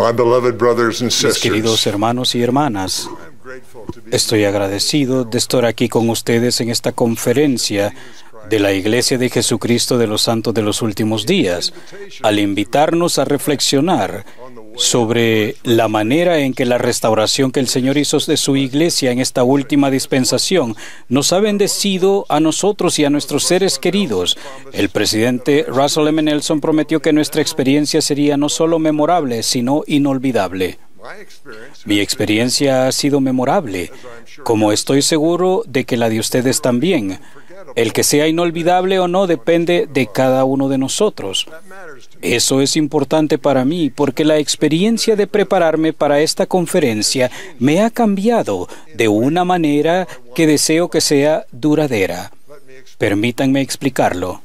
My beloved brothers and Mis sisters, queridos hermanos y hermanas, estoy agradecido de estar aquí con ustedes en esta conferencia de la Iglesia de Jesucristo de los Santos de los Últimos Días, al invitarnos a reflexionar sobre la manera en que la restauración que el Señor hizo de su Iglesia en esta última dispensación nos ha bendecido a nosotros y a nuestros seres queridos. El presidente Russell M. Nelson prometió que nuestra experiencia sería no solo memorable, sino inolvidable. Mi experiencia ha sido memorable, como estoy seguro de que la de ustedes también. El que sea inolvidable o no depende de cada uno de nosotros. Eso es importante para mí porque la experiencia de prepararme para esta conferencia me ha cambiado de una manera que deseo que sea duradera. Permítanme explicarlo.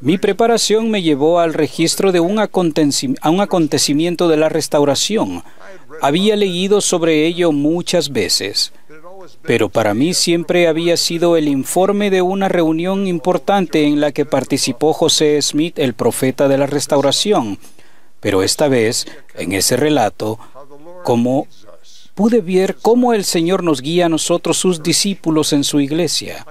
Mi preparación me llevó al registro de un acontecimiento de la restauración. Había leído sobre ello muchas veces, pero para mí siempre había sido el informe de una reunión importante en la que participó José Smith, el profeta de la restauración. Pero esta vez, en ese relato, pude ver cómo el Señor nos guía a nosotros, sus discípulos, en su iglesia.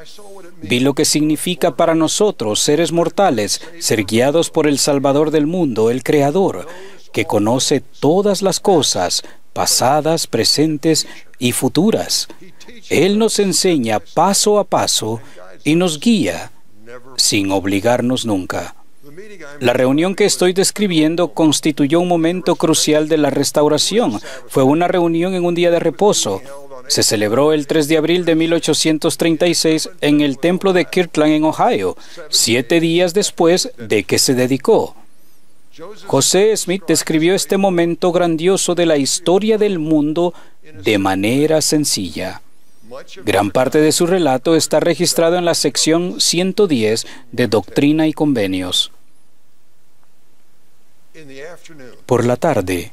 Vi lo que significa para nosotros, seres mortales, ser guiados por el Salvador del mundo, el Creador, que conoce todas las cosas, pasadas, presentes y futuras. Él nos enseña paso a paso y nos guía sin obligarnos nunca. La reunión que estoy describiendo constituyó un momento crucial de la restauración. Fue una reunión en un día de reposo. Se celebró el 3 de abril de 1836 en el templo de Kirtland, en Ohio, 7 días después de que se dedicó. José Smith describió este momento grandioso de la historia del mundo de manera sencilla. Gran parte de su relato está registrado en la sección 110 de Doctrina y Convenios. Por la tarde,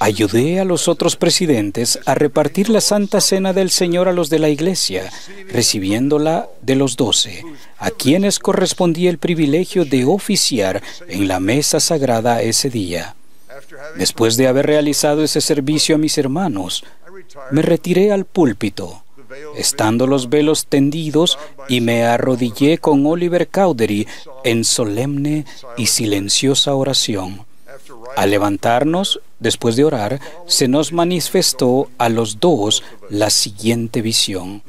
ayudé a los otros presidentes a repartir la Santa Cena del Señor a los de la Iglesia, recibiéndola de los 12, a quienes correspondía el privilegio de oficiar en la mesa sagrada ese día. Después de haber realizado ese servicio a mis hermanos, me retiré al púlpito, estando los velos tendidos, y me arrodillé con Oliver Cowdery en solemne y silenciosa oración. Al levantarnos, después de orar, se nos manifestó a los dos la siguiente visión.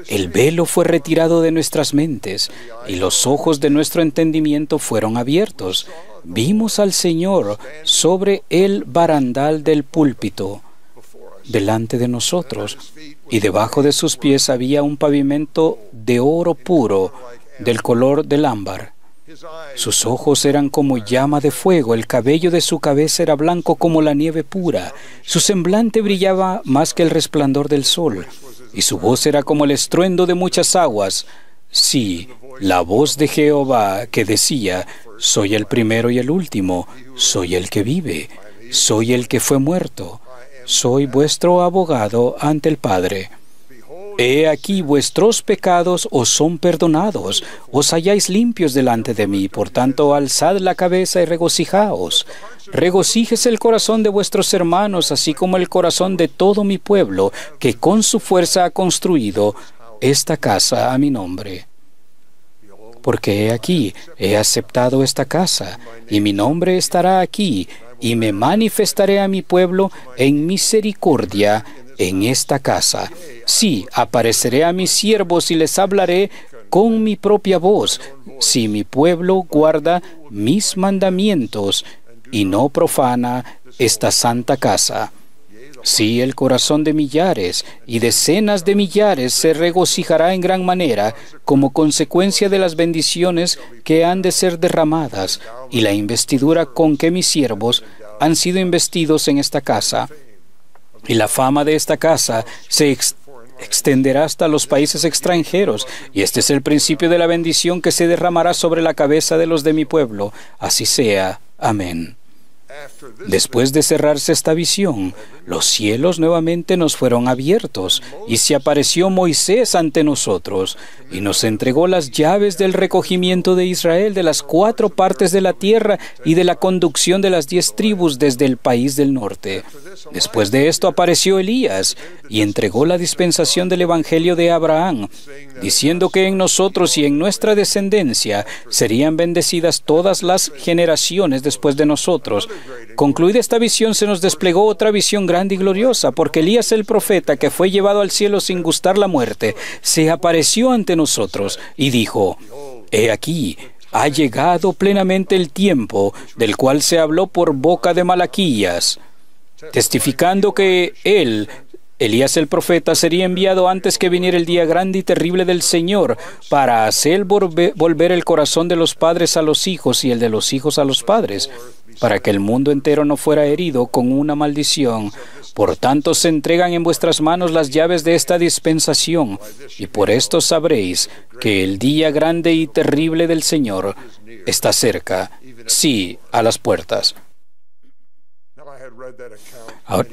El velo fue retirado de nuestras mentes y los ojos de nuestro entendimiento fueron abiertos. Vimos al Señor sobre el barandal del púlpito delante de nosotros, y debajo de sus pies había un pavimento de oro puro del color del ámbar. Sus ojos eran como llama de fuego, el cabello de su cabeza era blanco como la nieve pura, su semblante brillaba más que el resplandor del sol, y su voz era como el estruendo de muchas aguas. Sí, la voz de Jehová que decía: soy el primero y el último, soy el que vive, soy el que fue muerto, soy vuestro abogado ante el Padre. He aquí vuestros pecados os son perdonados, os halláis limpios delante de mí, por tanto alzad la cabeza y regocijaos. Regocíjese el corazón de vuestros hermanos, así como el corazón de todo mi pueblo, que con su fuerza ha construido esta casa a mi nombre. Porque he aquí, he aceptado esta casa, y mi nombre estará aquí, y me manifestaré a mi pueblo en misericordia en esta casa. Sí, apareceré a mis siervos y les hablaré con mi propia voz, si mi pueblo guarda mis mandamientos y no profana esta santa casa. Sí, el corazón de millares y decenas de millares se regocijará en gran manera como consecuencia de las bendiciones que han de ser derramadas y la investidura con que mis siervos han sido investidos en esta casa. Y la fama de esta casa se extenderá hasta los países extranjeros, y este es el principio de la bendición que se derramará sobre la cabeza de los de mi pueblo. Así sea. Amén. Después de cerrarse esta visión, los cielos nuevamente nos fueron abiertos, y se apareció Moisés ante nosotros, y nos entregó las llaves del recogimiento de Israel de las 4 partes de la tierra y de la conducción de las 10 tribus desde el país del norte. Después de esto apareció Elías, y entregó la dispensación del Evangelio de Abraham, diciendo que en nosotros y en nuestra descendencia serían bendecidas todas las generaciones después de nosotros. Concluida esta visión, se nos desplegó otra visión grande y gloriosa, porque Elías el profeta, que fue llevado al cielo sin gustar la muerte, se apareció ante nosotros y dijo: He aquí, ha llegado plenamente el tiempo del cual se habló por boca de Malaquías, testificando que él, Elías el profeta, sería enviado antes que viniera el día grande y terrible del Señor, para hacer volver el corazón de los padres a los hijos y el de los hijos a los padres, para que el mundo entero no fuera herido con una maldición. Por tanto, se entregan en vuestras manos las llaves de esta dispensación, y por esto sabréis que el día grande y terrible del Señor está cerca, sí, a las puertas.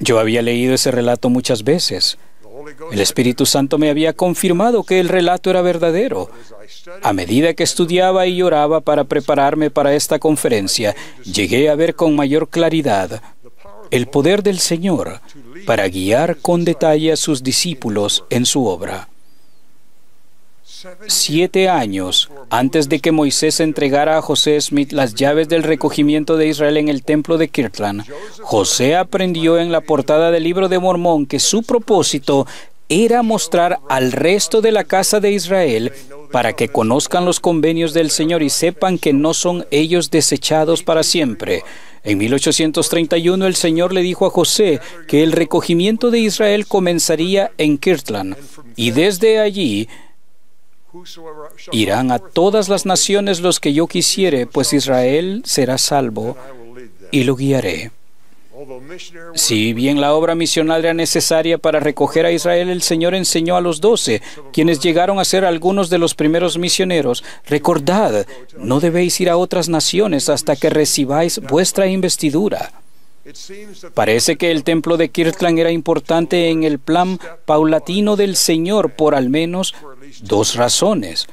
Yo había leído ese relato muchas veces. El Espíritu Santo me había confirmado que el relato era verdadero. A medida que estudiaba y oraba para prepararme para esta conferencia, llegué a ver con mayor claridad el poder del Señor para guiar con detalle a sus discípulos en su obra. 7 años antes de que Moisés entregara a José Smith las llaves del recogimiento de Israel en el templo de Kirtland, José aprendió en la portada del Libro de Mormón que su propósito era mostrar al resto de la casa de Israel para que conozcan los convenios del Señor y sepan que no son ellos desechados para siempre. En 1831 el Señor le dijo a José que el recogimiento de Israel comenzaría en Kirtland, y desde allí irán a todas las naciones los que yo quisiere, pues Israel será salvo y lo guiaré. Si bien la obra misional era necesaria para recoger a Israel, el Señor enseñó a los 12, quienes llegaron a ser algunos de los primeros misioneros: recordad, no debéis ir a otras naciones hasta que recibáis vuestra investidura. Parece que el templo de Kirtland era importante en el plan paulatino del Señor por al menos 2 razones.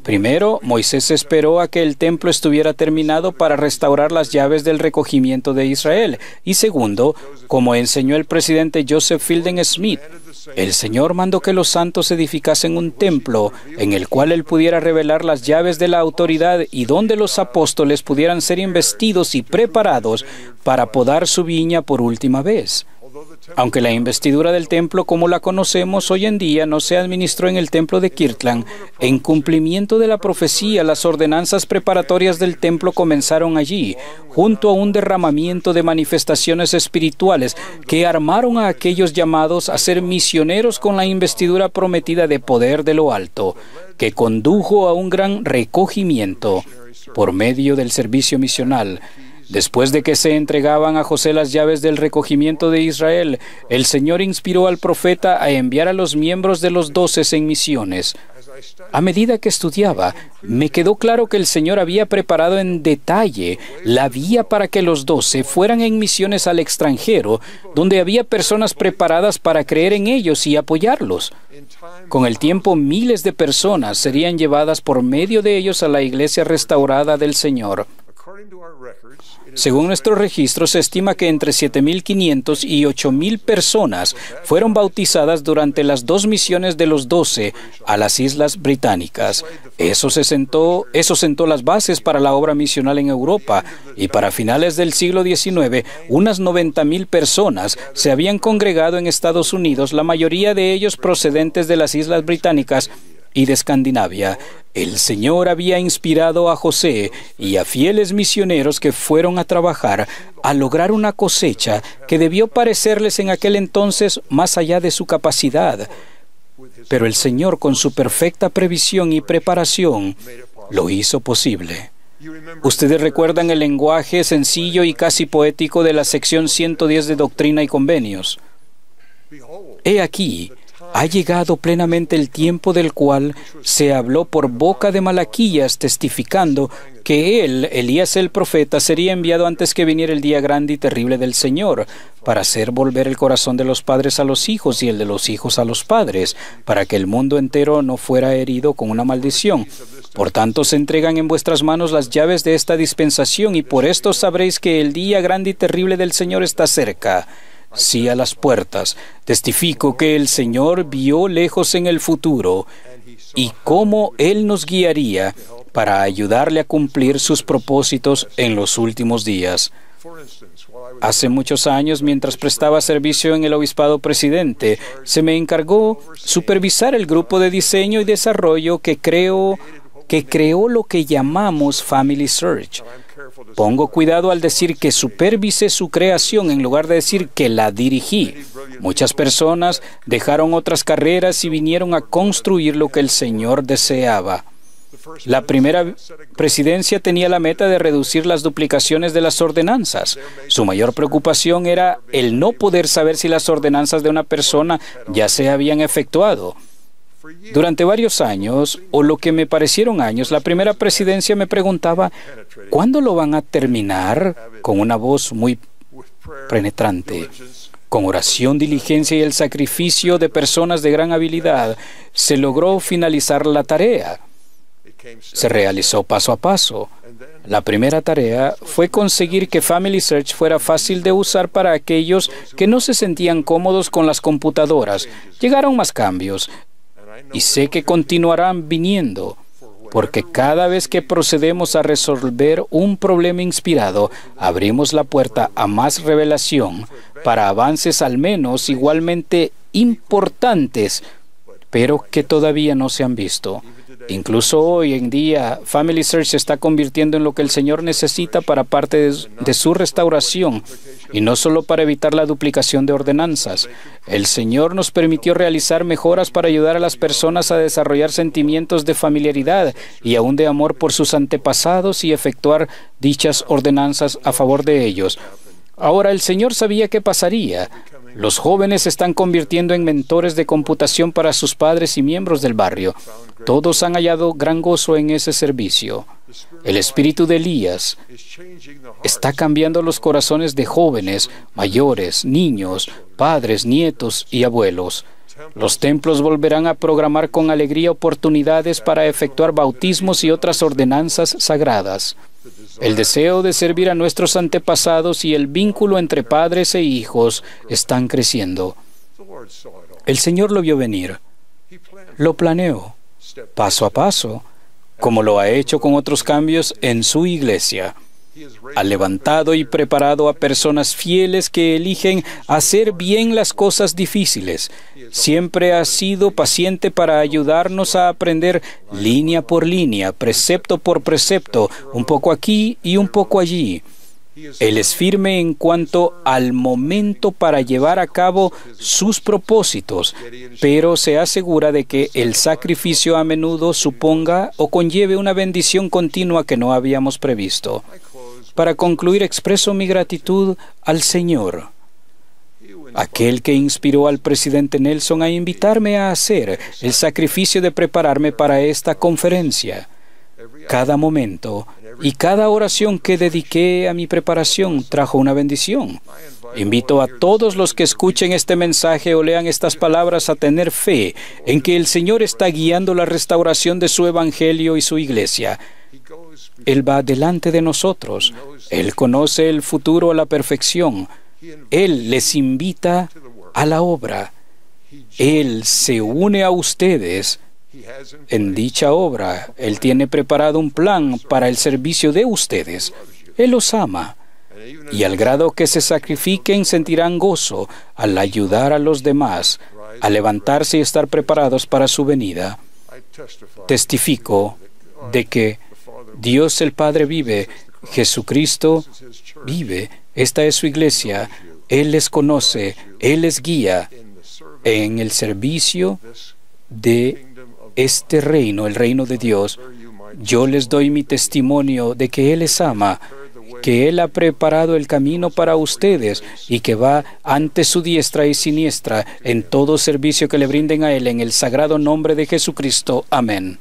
Primero, Moisés esperó a que el templo estuviera terminado para restaurar las llaves del recogimiento de Israel. Y segundo, como enseñó el presidente Joseph Fielding Smith, el Señor mandó que los santos edificasen un templo en el cual Él pudiera revelar las llaves de la autoridad y donde los apóstoles pudieran ser investidos y preparados para podar su viña por última vez. Aunque la investidura del templo como la conocemos hoy en día no se administró en el templo de Kirtland, en cumplimiento de la profecía, las ordenanzas preparatorias del templo comenzaron allí, junto a un derramamiento de manifestaciones espirituales que armaron a aquellos llamados a ser misioneros con la investidura prometida de poder de lo alto, que condujo a un gran recogimiento por medio del servicio misional. Después de que se entregaban a José las llaves del recogimiento de Israel, el Señor inspiró al profeta a enviar a los miembros de los 12 en misiones. A medida que estudiaba, me quedó claro que el Señor había preparado en detalle la vía para que los 12 fueran en misiones al extranjero, donde había personas preparadas para creer en ellos y apoyarlos. Con el tiempo, miles de personas serían llevadas por medio de ellos a la iglesia restaurada del Señor. Según nuestros registros, se estima que entre 7.500 y 8.000 personas fueron bautizadas durante las 2 misiones de los 12 a las Islas Británicas. Eso sentó las bases para la obra misional en Europa, y para finales del siglo XIX, unas 90.000 personas se habían congregado en Estados Unidos, la mayoría de ellos procedentes de las Islas Británicas y de Escandinavia. El Señor había inspirado a José y a fieles misioneros que fueron a trabajar a lograr una cosecha que debió parecerles en aquel entonces más allá de su capacidad. Pero el Señor, con su perfecta previsión y preparación, lo hizo posible. Ustedes recuerdan el lenguaje sencillo y casi poético de la sección 110 de Doctrina y Convenios. He aquí, ha llegado plenamente el tiempo del cual se habló por boca de Malaquías, testificando que él, Elías el profeta, sería enviado antes que viniera el día grande y terrible del Señor, para hacer volver el corazón de los padres a los hijos y el de los hijos a los padres, para que el mundo entero no fuera herido con una maldición. Por tanto, se entregan en vuestras manos las llaves de esta dispensación, y por esto sabréis que el día grande y terrible del Señor está cerca. Sí, a las puertas. Testifico que el Señor vio lejos en el futuro y cómo Él nos guiaría para ayudarle a cumplir sus propósitos en los últimos días. Hace muchos años, mientras prestaba servicio en el Obispado Presidente, se me encargó supervisar el grupo de diseño y desarrollo que creó lo que llamamos Family Search. Pongo cuidado al decir que supervisé su creación en lugar de decir que la dirigí. Muchas personas dejaron otras carreras y vinieron a construir lo que el Señor deseaba. La primera presidencia tenía la meta de reducir las duplicaciones de las ordenanzas. Su mayor preocupación era el no poder saber si las ordenanzas de una persona ya se habían efectuado. Durante varios años, o lo que me parecieron años, la primera presidencia me preguntaba, ¿cuándo lo van a terminar? Con una voz muy penetrante. Con oración, diligencia y el sacrificio de personas de gran habilidad, se logró finalizar la tarea. Se realizó paso a paso. La primera tarea fue conseguir que Family Search fuera fácil de usar para aquellos que no se sentían cómodos con las computadoras. Llegaron más cambios. Y sé que continuarán viniendo, porque cada vez que procedemos a resolver un problema inspirado, abrimos la puerta a más revelación para avances al menos igualmente importantes, pero que todavía no se han visto. Incluso hoy en día, Family Search se está convirtiendo en lo que el Señor necesita para parte de su restauración, y no solo para evitar la duplicación de ordenanzas. El Señor nos permitió realizar mejoras para ayudar a las personas a desarrollar sentimientos de familiaridad y aún de amor por sus antepasados y efectuar dichas ordenanzas a favor de ellos. Ahora, el Señor sabía qué pasaría. Los jóvenes se están convirtiendo en mentores de computación para sus padres y miembros del barrio. Todos han hallado gran gozo en ese servicio. El espíritu de Elías está cambiando los corazones de jóvenes, mayores, niños, padres, nietos y abuelos. Los templos volverán a programar con alegría oportunidades para efectuar bautismos y otras ordenanzas sagradas. El deseo de servir a nuestros antepasados y el vínculo entre padres e hijos están creciendo. El Señor lo vio venir. Lo planeó, paso a paso, como lo ha hecho con otros cambios en su iglesia. Ha levantado y preparado a personas fieles que eligen hacer bien las cosas difíciles. Siempre ha sido paciente para ayudarnos a aprender línea por línea, precepto por precepto, un poco aquí y un poco allí. Él es firme en cuanto al momento para llevar a cabo sus propósitos, pero se asegura de que el sacrificio a menudo suponga o conlleve una bendición continua que no habíamos previsto. Para concluir, expreso mi gratitud al Señor, aquel que inspiró al presidente Nelson a invitarme a hacer el sacrificio de prepararme para esta conferencia. Cada momento y cada oración que dediqué a mi preparación trajo una bendición. Invito a todos los que escuchen este mensaje o lean estas palabras a tener fe en que el Señor está guiando la restauración de su evangelio y su iglesia. Él va delante de nosotros. Él conoce el futuro a la perfección. Él les invita a la obra. Él se une a ustedes en dicha obra. Él tiene preparado un plan para el servicio de ustedes. Él los ama. Y al grado que se sacrifiquen, sentirán gozo al ayudar a los demás a levantarse y estar preparados para su venida. Testifico de que Dios el Padre vive, Jesucristo vive, esta es su iglesia, Él les conoce, Él les guía en el servicio de este reino, el reino de Dios. Yo les doy mi testimonio de que Él les ama, que Él ha preparado el camino para ustedes y que va ante su diestra y siniestra en todo servicio que le brinden a Él en el sagrado nombre de Jesucristo. Amén.